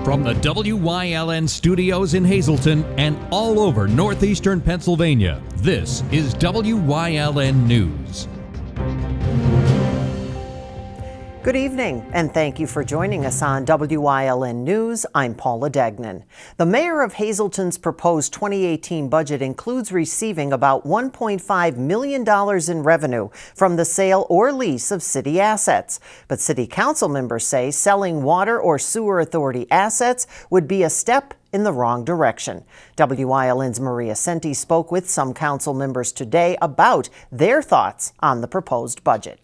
From the WYLN studios in Hazleton and all over northeastern Pennsylvania, this is WYLN News. Good evening, and thank you for joining us on WYLN News. I'm Paula Degnan. The mayor of Hazleton's proposed 2018 budget includes receiving about $1.5 million in revenue from the sale or lease of city assets. But city council members say selling water or sewer authority assets would be a step in the wrong direction. WYLN's Maria Senti spoke with some council members today about their thoughts on the proposed budget.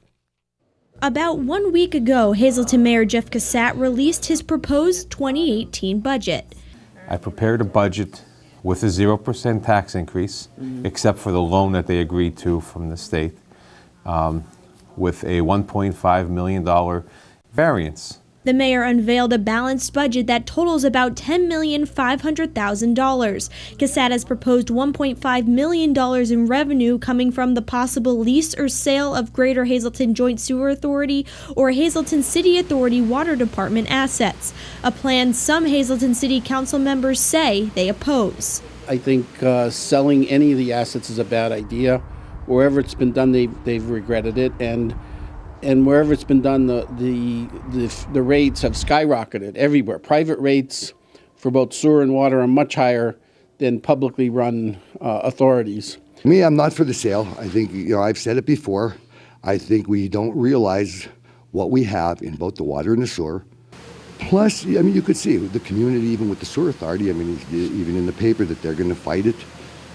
About 1 week ago, Hazleton Mayor Jeff Cassatt released his proposed 2018 budget. I prepared a budget with a 0% tax increase, except for the loan that they agreed to from the state, with a $1.5 million variance. The mayor unveiled a balanced budget that totals about $10,500,000. Cassatt has proposed $1.5 million in revenue coming from the possible lease or sale of Greater Hazleton Joint Sewer Authority or Hazleton City Authority Water Department assets, a plan some Hazleton City Council members say they oppose. I think selling any of the assets is a bad idea. Wherever it's been done, they've regretted it, and wherever it's been done, the rates have skyrocketed everywhere. Private rates for both sewer and water are much higher than publicly run authorities. Me, I'm not for the sale. I think, I've said it before. I think we don't realize what we have in both the water and the sewer. Plus, you could see the community, even with the sewer authority, even in the paper that they're going to fight it.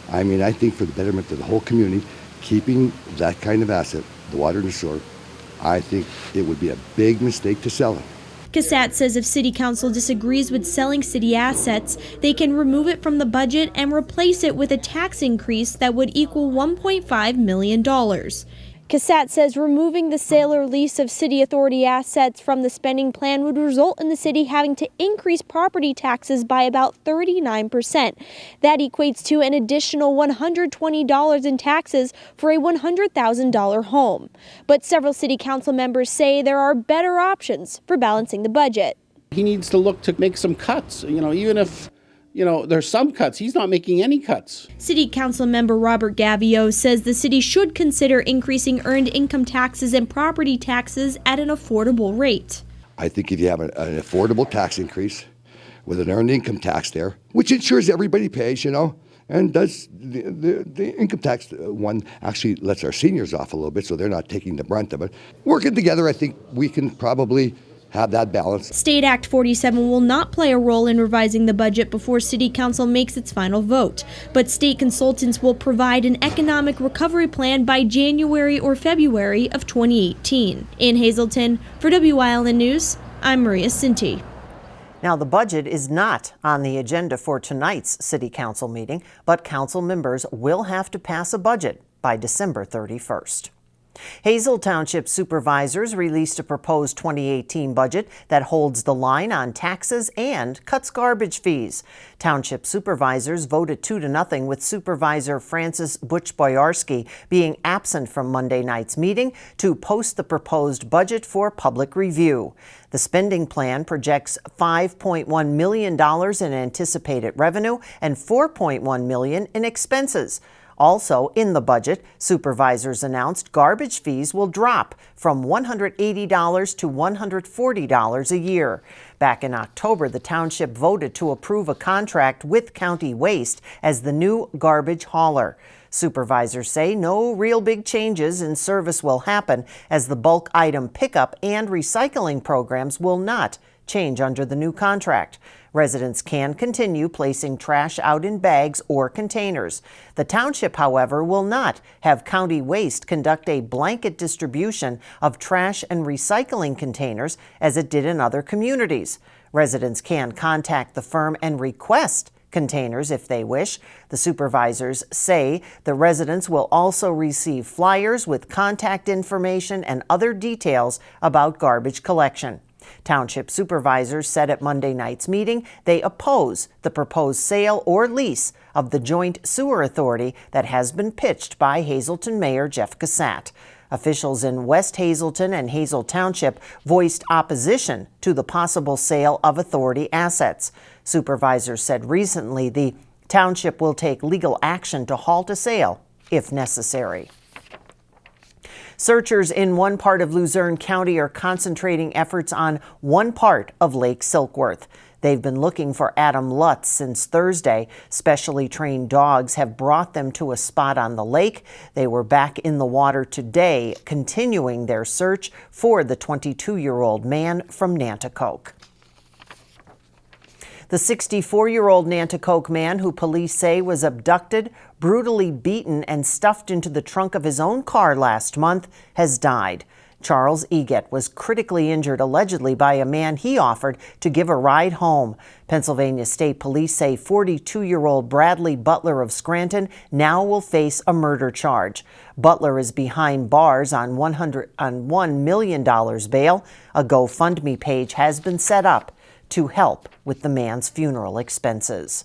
I think for the betterment of the whole community, keeping that kind of asset, the water and the sewer, I think it would be a big mistake to sell it. Cassatt says if City Council disagrees with selling city assets, they can remove it from the budget and replace it with a tax increase that would equal $1.5 million. Cassatt says removing the sale or lease of city authority assets from the spending plan would result in the city having to increase property taxes by about 39%. That equates to an additional $120 in taxes for a $100,000 home. But several city council members say there are better options for balancing the budget. He needs to look to make some cuts, even if there's some cuts. He's not making any cuts. City Council member Robert Gavio says the city should consider increasing earned income taxes and property taxes at an affordable rate. I think if you have an affordable tax increase with an earned income tax there, which ensures everybody pays, and does the income tax one actually lets our seniors off a little bit so they're not taking the brunt of it. Working together, I think we can probably have that balance. State Act 47 will not play a role in revising the budget before City Council makes its final vote, but state consultants will provide an economic recovery plan by January or February of 2018. In Hazleton, for WYLN News, I'm Maria Sinti. Now, the budget is not on the agenda for tonight's City Council meeting, but council members will have to pass a budget by December 31st. Hazel Township supervisors released a proposed 2018 budget that holds the line on taxes and cuts garbage fees. Township supervisors voted 2-0 with Supervisor Francis Butch-Boyarski being absent from Monday night's meeting to post the proposed budget for public review. The spending plan projects $5.1 million in anticipated revenue and $4.1 million in expenses. Also, in the budget, supervisors announced garbage fees will drop from $180 to $140 a year. Back in October, the township voted to approve a contract with County Waste as the new garbage hauler. Supervisors say no real big changes in service will happen as the bulk item pickup and recycling programs will not change under the new contract. Residents can continue placing trash out in bags or containers. The township, however, will not have County Waste conduct a blanket distribution of trash and recycling containers as it did in other communities. Residents can contact the firm and request containers if they wish. The supervisors say the residents will also receive flyers with contact information and other details about garbage collection. Township supervisors said at Monday night's meeting they oppose the proposed sale or lease of the joint sewer authority that has been pitched by Hazleton Mayor Jeff Cassatt. Officials in West Hazleton and Hazel Township voiced opposition to the possible sale of authority assets. Supervisors said recently the township will take legal action to halt a sale if necessary. Searchers in one part of Luzerne County are concentrating efforts on one part of Lake Silkworth. They've been looking for Adam Lutz since Thursday. Specially trained dogs have brought them to a spot on the lake. They were back in the water today, continuing their search for the 22-year-old man from Nanticoke. The 64-year-old Nanticoke man, who police say was abducted, brutally beaten, and stuffed into the trunk of his own car last month, has died. Charles Eget was critically injured allegedly by a man he offered to give a ride home. Pennsylvania State Police say 42-year-old Bradley Butler of Scranton now will face a murder charge. Butler is behind bars on $1 million bail. A GoFundMe page has been set up to help with the man's funeral expenses.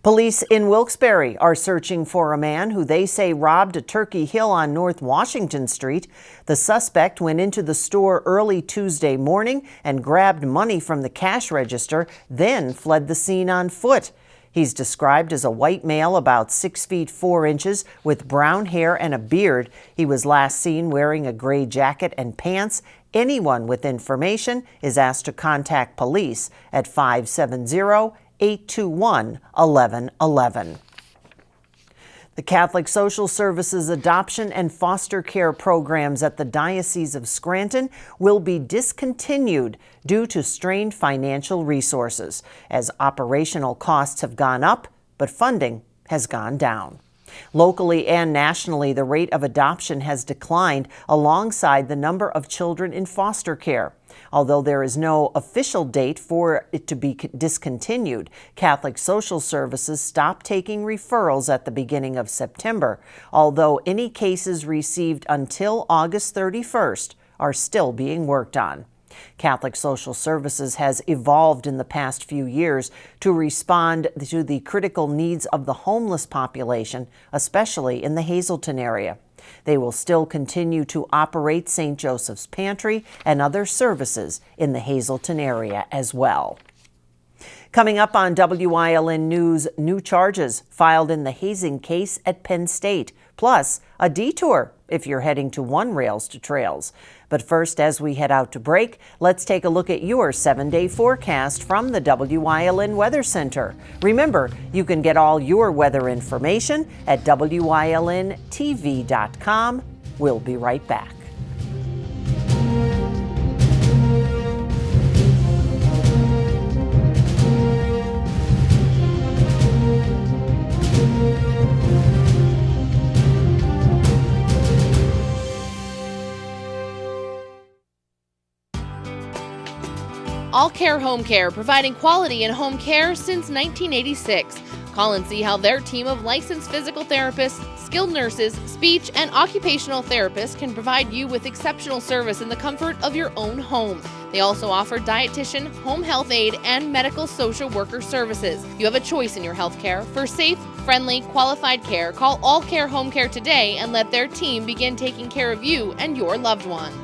Police in Wilkes-Barre are searching for a man who they say robbed a Turkey Hill on North Washington Street. The suspect went into the store early Tuesday morning and grabbed money from the cash register, then fled the scene on foot. He's described as a white male about 6 feet 4 inches with brown hair and a beard. He was last seen wearing a gray jacket and pants. Anyone with information is asked to contact police at 570-821-1111. The Catholic Social Services adoption and foster care programs at the Diocese of Scranton will be discontinued due to strained financial resources, as operational costs have gone up, but funding has gone down. Locally and nationally, the rate of adoption has declined alongside the number of children in foster care. Although there is no official date for it to be discontinued, Catholic Social Services stopped taking referrals at the beginning of September, although any cases received until August 31st are still being worked on. Catholic Social Services has evolved in the past few years to respond to the critical needs of the homeless population, especially in the Hazleton area. They will still continue to operate St. Joseph's Pantry and other services in the Hazleton area as well. Coming up on WYLN News, new charges filed in the hazing case at Penn State, plus a detour if you're heading to one Railstotrails. But first, as we head out to break, let's take a look at your 7-day forecast from the WYLN Weather Center. Remember, you can get all your weather information at WYLNTV.com. We'll be right back. All Care Home Care, providing quality in home care since 1986. Call and see how their team of licensed physical therapists, skilled nurses, speech, and occupational therapists can provide you with exceptional service in the comfort of your own home. They also offer dietitian, home health aide, and medical social worker services. You have a choice in your health care. For safe, friendly, qualified care, call All Care Home Care today and let their team begin taking care of you and your loved ones.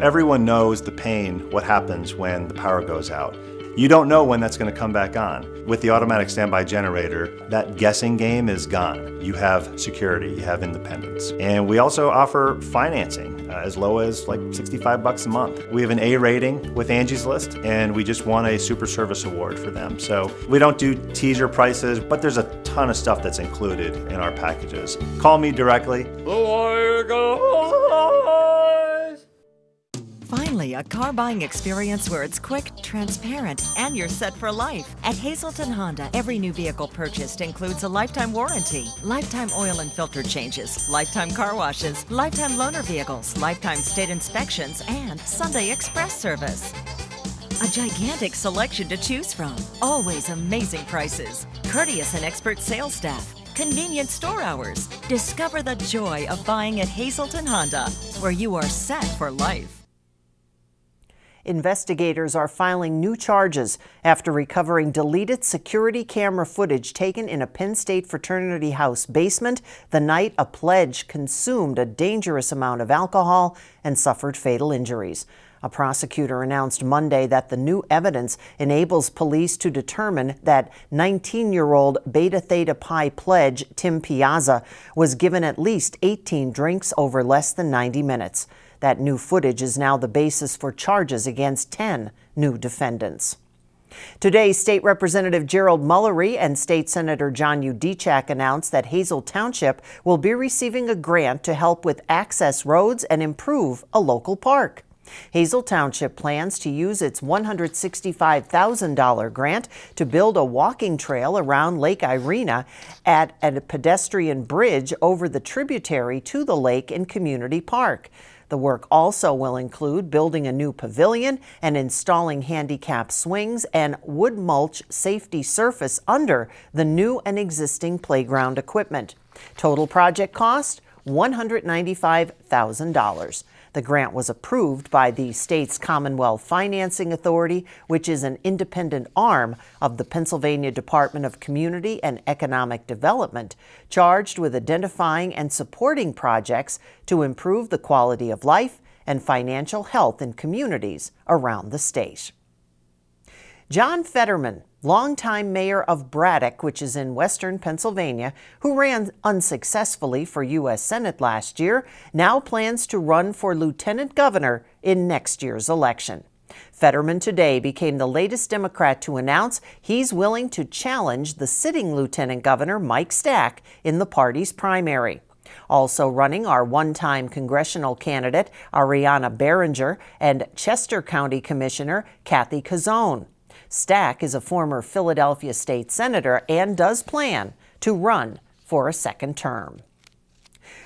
Everyone knows the pain, what happens when the power goes out. You don't know when that's going to come back on. With the automatic standby generator, that guessing game is gone. You have security, you have independence. And we also offer financing as low as like $65 a month. We have an A rating with Angie's List, and we just won a Super Service Award for them. So we don't do teaser prices, but there's a ton of stuff that's included in our packages. Call me directly. Finally, a car buying experience where it's quick, transparent, and you're set for life. At Hazleton Honda, every new vehicle purchased includes a lifetime warranty, lifetime oil and filter changes, lifetime car washes, lifetime loaner vehicles, lifetime state inspections, and Sunday express service. A gigantic selection to choose from, always amazing prices, courteous and expert sales staff, convenient store hours. Discover the joy of buying at Hazleton Honda, where you are set for life. Investigators are filing new charges after recovering deleted security camera footage taken in a Penn State fraternity house basement the night a pledge consumed a dangerous amount of alcohol and suffered fatal injuries. A prosecutor announced Monday that the new evidence enables police to determine that 19-year-old Beta Theta Pi pledge Tim Piazza was given at least 18 drinks over less than 90 minutes. That new footage is now the basis for charges against 10 new defendants. Today, State Representative Gerald Mullery and State Senator John Udechak announced that Hazel Township will be receiving a grant to help with access roads and improve a local park. Hazel Township plans to use its $165,000 grant to build a walking trail around Lake Irina at a pedestrian bridge over the tributary to the lake and community park. The work also will include building a new pavilion and installing handicap swings and wood mulch safety surface under the new and existing playground equipment. Total project cost, $195,000. The grant was approved by the state's Commonwealth Financing Authority, which is an independent arm of the Pennsylvania Department of Community and Economic Development, charged with identifying and supporting projects to improve the quality of life and financial health in communities around the state. John Fetterman, longtime mayor of Braddock, which is in western Pennsylvania, who ran unsuccessfully for U.S. Senate last year, now plans to run for lieutenant governor in next year's election. Fetterman today became the latest Democrat to announce he's willing to challenge the sitting lieutenant governor, Mike Stack, in the party's primary. Also running are one-time congressional candidate Ariana Behringer and Chester County Commissioner Kathy Cazzone. Stack is a former Philadelphia state senator and does plan to run for a second term.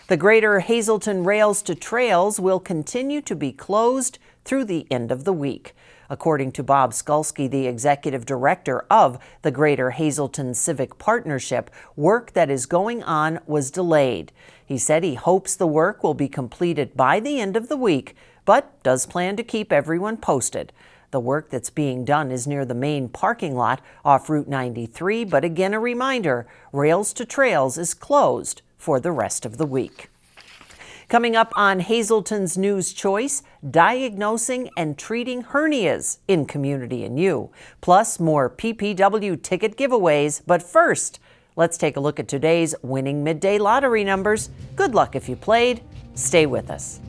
The Greater Hazleton Railstotrails will continue to be closed through the end of the week. According to Bob Skulski, the executive director of the Greater Hazleton Civic Partnership, work that is going on was delayed. He said he hopes the work will be completed by the end of the week, but does plan to keep everyone posted. The work that's being done is near the main parking lot off Route 93, but again a reminder, Railstotrails is closed for the rest of the week. Coming up on Hazleton's News Choice, diagnosing and treating hernias in Community and You, plus more PPW ticket giveaways. But first, let's take a look at today's winning Midday Lottery numbers. Good luck if you played. Stay with us.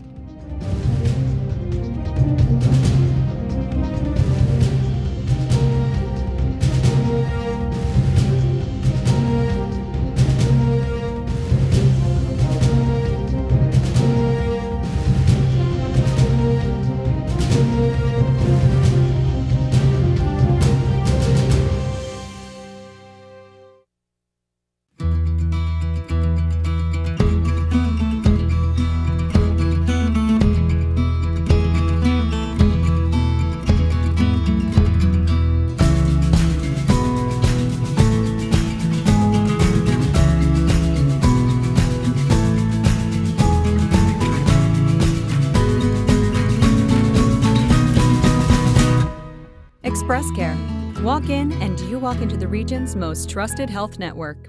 Express Care. Walk in and you walk into the region's most trusted health network.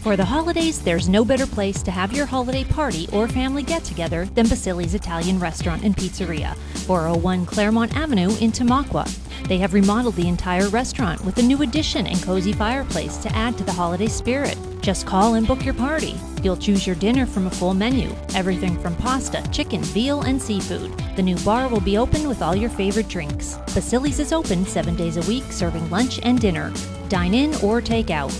For the holidays, there's no better place to have your holiday party or family get-together than Vasilis Italian Restaurant and Pizzeria, 401 Claremont Avenue in Tamaqua. They have remodeled the entire restaurant with a new addition and cozy fireplace to add to the holiday spirit. Just call and book your party. You'll choose your dinner from a full menu, everything from pasta, chicken, veal, and seafood. The new bar will be open with all your favorite drinks. Vasilis is open 7 days a week, serving lunch and dinner. Dine in or take out.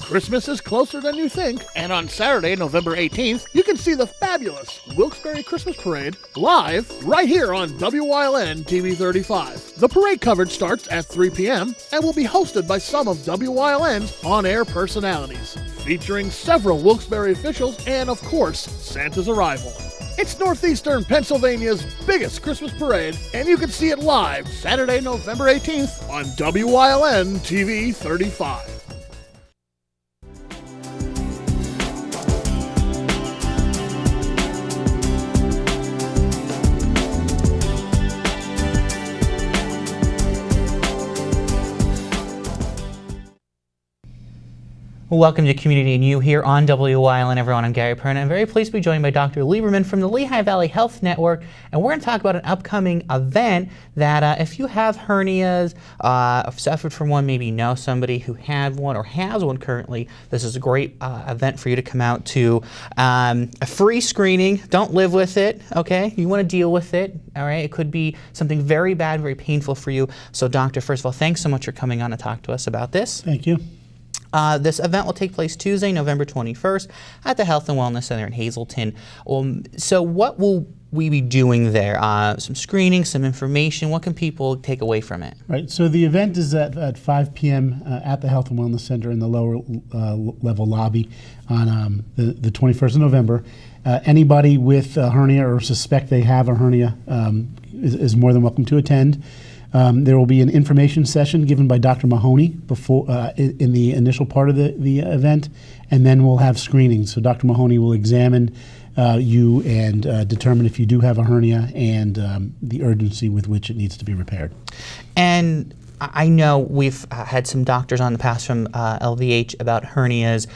Christmas is closer than you think, and on Saturday, November 18th, you can see the fabulous Wilkes-Barre Christmas Parade live right here on WYLN TV 35. The parade coverage starts at 3 p.m. and will be hosted by some of WYLN's on-air personalities, featuring several Wilkes-Barre officials and, of course, Santa's arrival. It's Northeastern Pennsylvania's biggest Christmas parade, and you can see it live Saturday, November 18th on WYLN TV 35. Well, welcome to Community and You here on WYLN, everyone. I'm Gary Perna. I'm very pleased to be joined by Dr. Lieberman from the Lehigh Valley Health Network, and we're going to talk about an upcoming event that if you have hernias, suffered from one, maybe know somebody who had one or has one currently, this is a great event for you to come out to. A free screening. Don't live with it, okay? You want to deal with it, all right? It could be something very bad, very painful for you. So, Doctor, first of all, thanks so much for coming on to talk to us about this. Thank you. This event will take place Tuesday, November 21st at the Health and Wellness Center in Hazleton. So what will we be doing there? Some screening, some information. What can people take away from it? Right. So the event is at 5 p.m. At the Health and Wellness Center in the lower level lobby on the 21st of November. Anybody with a hernia or suspect they have a hernia is more than welcome to attend. There will be an information session given by Dr. Mahoney before in the initial part of the event, and then we'll have screenings. So Dr. Mahoney will examine you and determine if you do have a hernia and the urgency with which it needs to be repaired. And I know we've had some doctors on the past from LVH about hernias.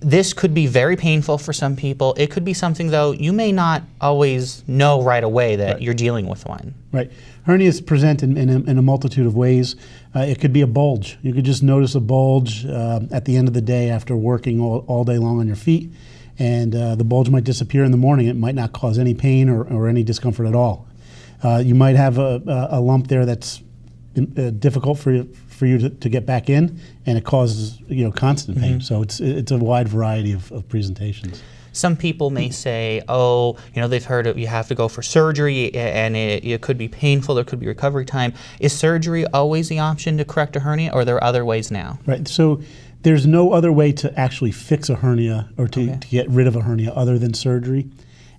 This could be very painful for some people. It could be something, though, you may not always know right away that you're dealing with one. Right. Hernias present in a multitude of ways. It could be a bulge. You could just notice a bulge at the end of the day after working all day long on your feet, and the bulge might disappear in the morning. It might not cause any pain or any discomfort at all. You might have a lump there that's difficult for you to get back in, and it causes constant pain. So it's a wide variety of presentations. Some people may say, oh, they've heard you have to go for surgery and it could be painful, there could be recovery time. Is surgery always the option to correct a hernia, or are there other ways now? Right, so there's no other way to actually fix a hernia or to get rid of a hernia other than surgery.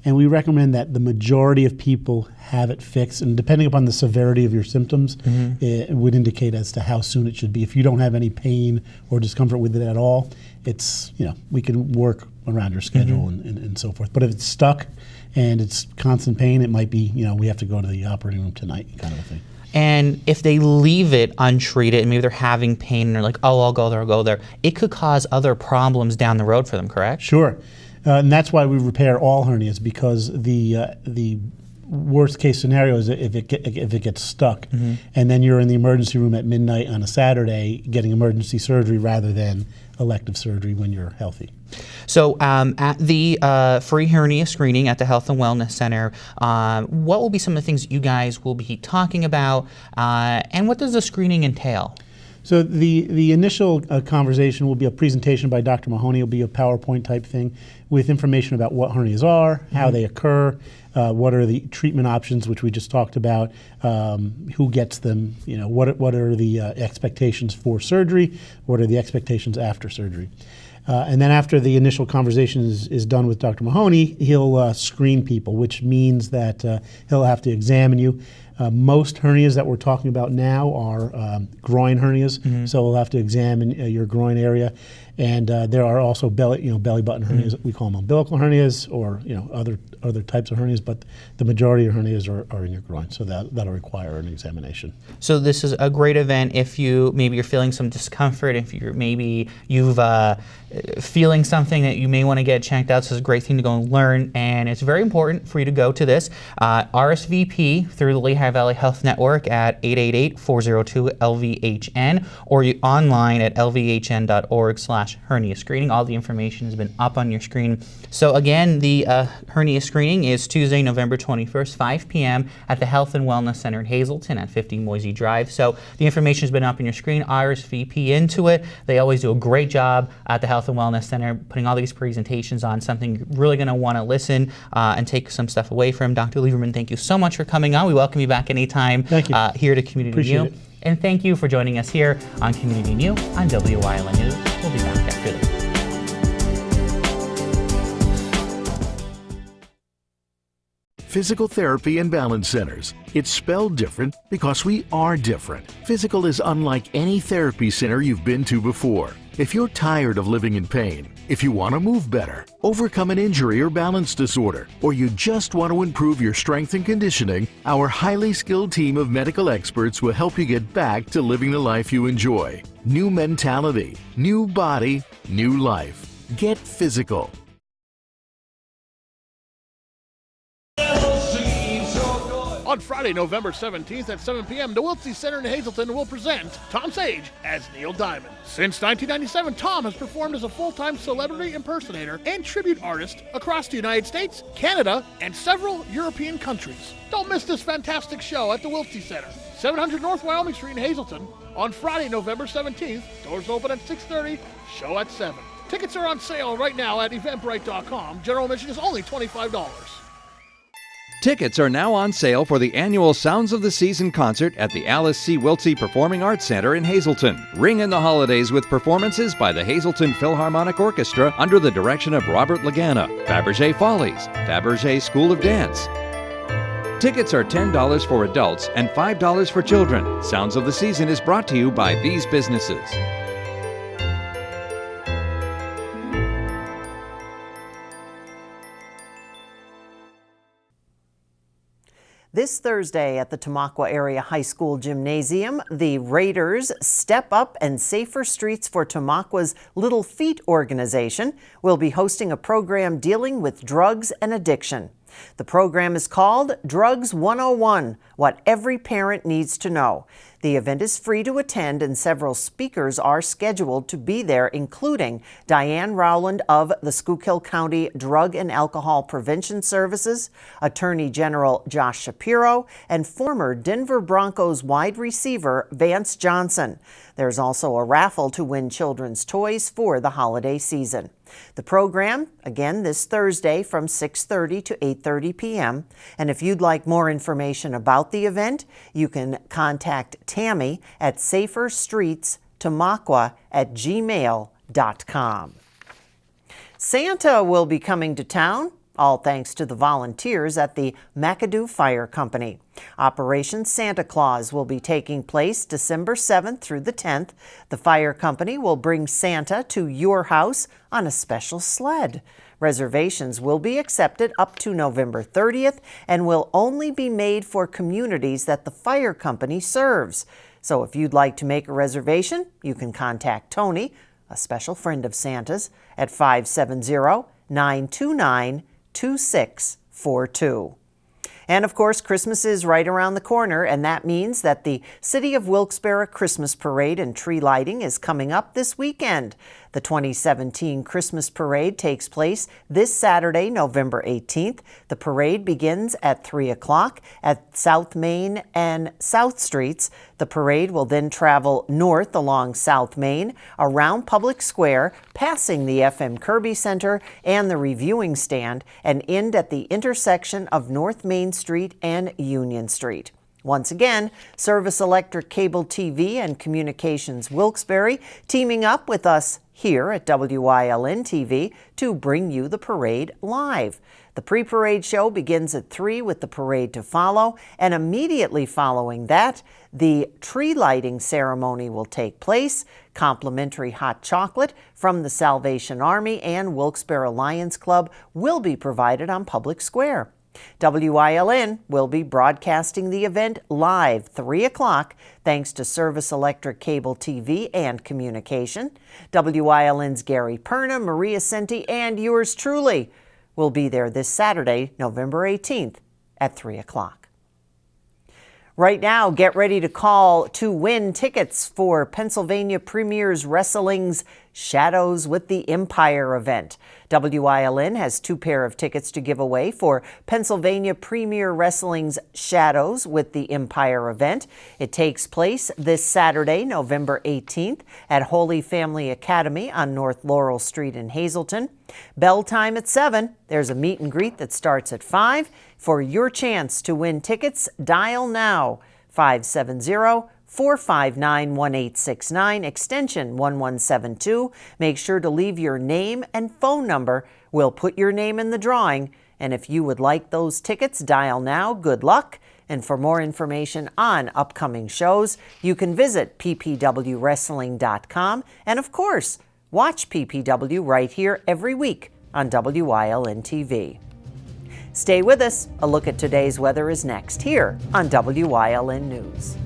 And we recommend that the majority of people have it fixed, and depending upon the severity of your symptoms, it would indicate as to how soon it should be. If you don't have any pain or discomfort with it at all, it's, we can work around your schedule and so forth. But if it's stuck and it's constant pain, it might be, we have to go to the operating room tonight kind of a thing. And if they leave it untreated and maybe they're having pain and they're like, oh, I'll go there, it could cause other problems down the road for them, correct? Sure. And that's why we repair all hernias, because the worst case scenario is if it gets stuck, and then you're in the emergency room at midnight on a Saturday getting emergency surgery rather than elective surgery when you're healthy. So at the free hernia screening at the Health and Wellness Center, what will be some of the things that you guys will be talking about, and what does the screening entail? So the initial conversation will be a presentation by Dr. Mahoney. It'll be a PowerPoint type thing with information about what hernias are, how they occur, what are the treatment options, which we just talked about, who gets them, what are the expectations for surgery, what are the expectations after surgery. And then after the initial conversation is done with Dr. Mahoney, he'll screen people, which means that he'll have to examine you. Most hernias that we're talking about now are groin hernias, so we'll have to examine your groin area. And there are also belly button hernias. We call them umbilical hernias, or other types of hernias. But the majority of hernias are in your groin, so that'll require an examination. So this is a great event if you're feeling some discomfort, if you've feeling something that you may want to get checked out. So it's a great thing to go and learn, and it's very important for you to go to this. RSVP through the Lehigh Valley Health Network at 888-402-LVHN, or online at lvhn.org/hernia screening. All the information has been up on your screen. So again, the hernia screening is Tuesday, November 21st, 5 p.m. at the Health and Wellness Center in Hazleton at 50 Moisey Drive. So the information has been up on your screen. RSVP into it. They always do a great job at the Health and Wellness Center, putting all these presentations on, something you're really going to want to listen and take some stuff away from. Dr. Lieberman, thank you so much for coming on. We welcome you back anytime here to Community New. And thank you for joining us here on Community New on WYLN News. We'll be back after this. Physical Therapy and Balance Centers. It's spelled different because we are different. Physical is unlike any therapy center you've been to before. If you're tired of living in pain, if you want to move better, overcome an injury or balance disorder, or you just want to improve your strength and conditioning, our highly skilled team of medical experts will help you get back to living the life you enjoy. New mentality, new body, new life. Get physical. On Friday, November 17th at 7 p.m., the Wiltz Center in Hazleton will present Tom Sage as Neil Diamond. Since 1997, Tom has performed as a full-time celebrity impersonator and tribute artist across the United States, Canada, and several European countries. Don't miss this fantastic show at the Wiltz Center, 700 North Wyoming Street in Hazleton, on Friday, November 17th. Doors open at 6:30, show at 7. Tickets are on sale right now at eventbrite.com. General admission is only $25. Tickets are now on sale for the annual Sounds of the Season concert at the Alice C. Wiltse Performing Arts Center in Hazleton. Ring in the holidays with performances by the Hazleton Philharmonic Orchestra under the direction of Robert Lagana, Fabergé Follies, Fabergé School of Dance. Tickets are $10 for adults and $5 for children. Sounds of the Season is brought to you by these businesses. This Thursday at the Tamaqua Area High School Gymnasium, the Raiders Step Up and Safer Streets for Tamaqua's Little Feet organization will be hosting a program dealing with drugs and addiction. The program is called Drugs 101, What Every Parent Needs to Know. The event is free to attend and several speakers are scheduled to be there, including Diane Rowland of the Schuylkill County Drug and Alcohol Prevention Services, Attorney General Josh Shapiro, and former Denver Broncos wide receiver Vance Johnson. There's also a raffle to win children's toys for the holiday season. The program, again, this Thursday from 6:30 to 8:30 p.m. And if you'd like more information about the event, you can contact Tammy at saferstreetstamaqua@gmail.com. Santa will be coming to town, all thanks to the volunteers at the McAdoo Fire Company. Operation Santa Claus will be taking place December 7th through the 10th. The fire company will bring Santa to your house on a special sled. Reservations will be accepted up to November 30th and will only be made for communities that the fire company serves. So if you'd like to make a reservation, you can contact Tony, a special friend of Santa's, at 570-929-2642. And of course, Christmas is right around the corner, and that means that the City of Wilkes-Barre Christmas Parade and tree lighting is coming up this weekend. The 2017 Christmas Parade takes place this Saturday, November 18th. The parade begins at 3 o'clock at South Main and South Streets. The parade will then travel north along South Main, around Public Square, passing the FM Kirby Center and the reviewing stand, and end at the intersection of North Main Street and Union Street. Once again, Service Electric Cable TV and Communications Wilkes-Barre teaming up with us here at WYLN TV to bring you the parade live. The pre-parade show begins at 3 with the parade to follow, and immediately following that, the tree lighting ceremony will take place. Complimentary hot chocolate from the Salvation Army and Wilkes-Barre Lions Club will be provided on Public Square. WYLN will be broadcasting the event live 3 o'clock thanks to Service Electric Cable TV and Communication. WYLN's Gary Perna, Maria Senti, and yours truly will be there this Saturday, November 18th at 3 o'clock. Right now, get ready to call to win tickets for Pennsylvania Premier's Wrestling's Shadows with the Empire event. WYLN has 2 pair of tickets to give away for Pennsylvania Premier Wrestling's Shadows with the Empire event. It takes place this Saturday, November 18th at Holy Family Academy on North Laurel Street in Hazleton. Bell time at 7. There's a meet and greet that starts at 5. For your chance to win tickets, dial now 570-459-1869, extension 1172. Make sure to leave your name and phone number. We'll put your name in the drawing. And if you would like those tickets, dial now. Good luck. And for more information on upcoming shows, you can visit ppwwrestling.com and, of course, watch PPW right here every week on WYLN TV. Stay with us. A look at today's weather is next here on WYLN News.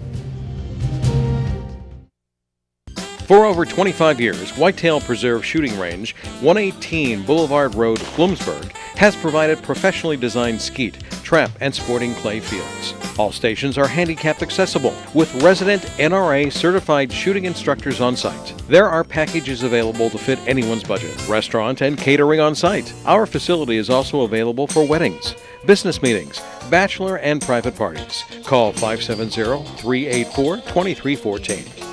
For over 25 years, Whitetail Preserve Shooting Range, 118 Boulevard Road, Bloomsburg, has provided professionally designed skeet, trap, and sporting clay fields. All stations are handicap accessible, with resident NRA certified shooting instructors on site. There are packages available to fit anyone's budget, restaurant and catering on site. Our facility is also available for weddings, business meetings, bachelor and private parties. Call 570-384-2314.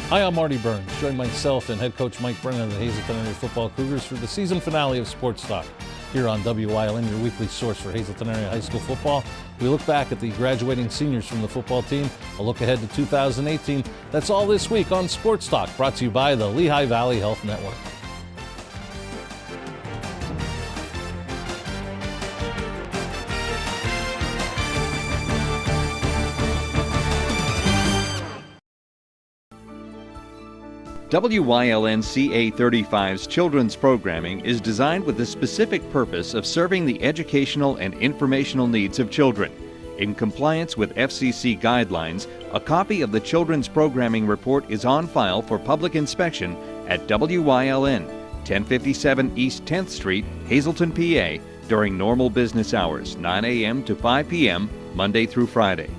Hi, I'm Marty Burns. Join myself and head coach Mike Brennan of the Hazleton area football Cougars for the season finale of Sports Talk. Here on WYLN, your weekly source for Hazleton area high school football. We look back at the graduating seniors from the football team, a look ahead to 2018. That's all this week on Sports Talk, brought to you by the Lehigh Valley Health Network. WYLN CA35's children's programming is designed with the specific purpose of serving the educational and informational needs of children. In compliance with FCC guidelines, a copy of the children's programming report is on file for public inspection at WYLN, 1057 East 10th Street, Hazleton, PA, during normal business hours, 9 a.m. to 5 p.m., Monday through Friday.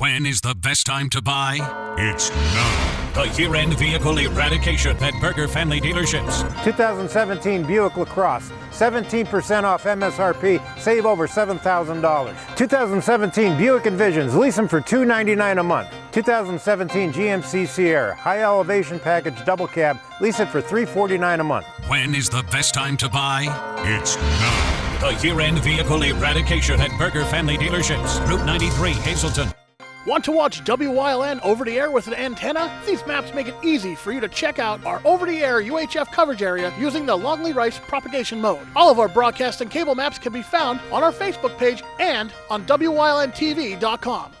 When is the best time to buy? It's now. The year-end vehicle eradication at Berger Family Dealerships. 2017 Buick LaCrosse, 17% off MSRP, save over $7,000. 2017 Buick Envisions, lease them for $299 a month. 2017 GMC Sierra, high elevation package double cab, lease it for $349 a month. When is the best time to buy? It's now. The year-end vehicle eradication at Berger Family Dealerships, Route 93, Hazleton. Want to watch WYLN over-the-air with an antenna? These maps make it easy for you to check out our over-the-air UHF coverage area using the Longley-Rice propagation mode. All of our broadcast and cable maps can be found on our Facebook page and on WYLNTV.com.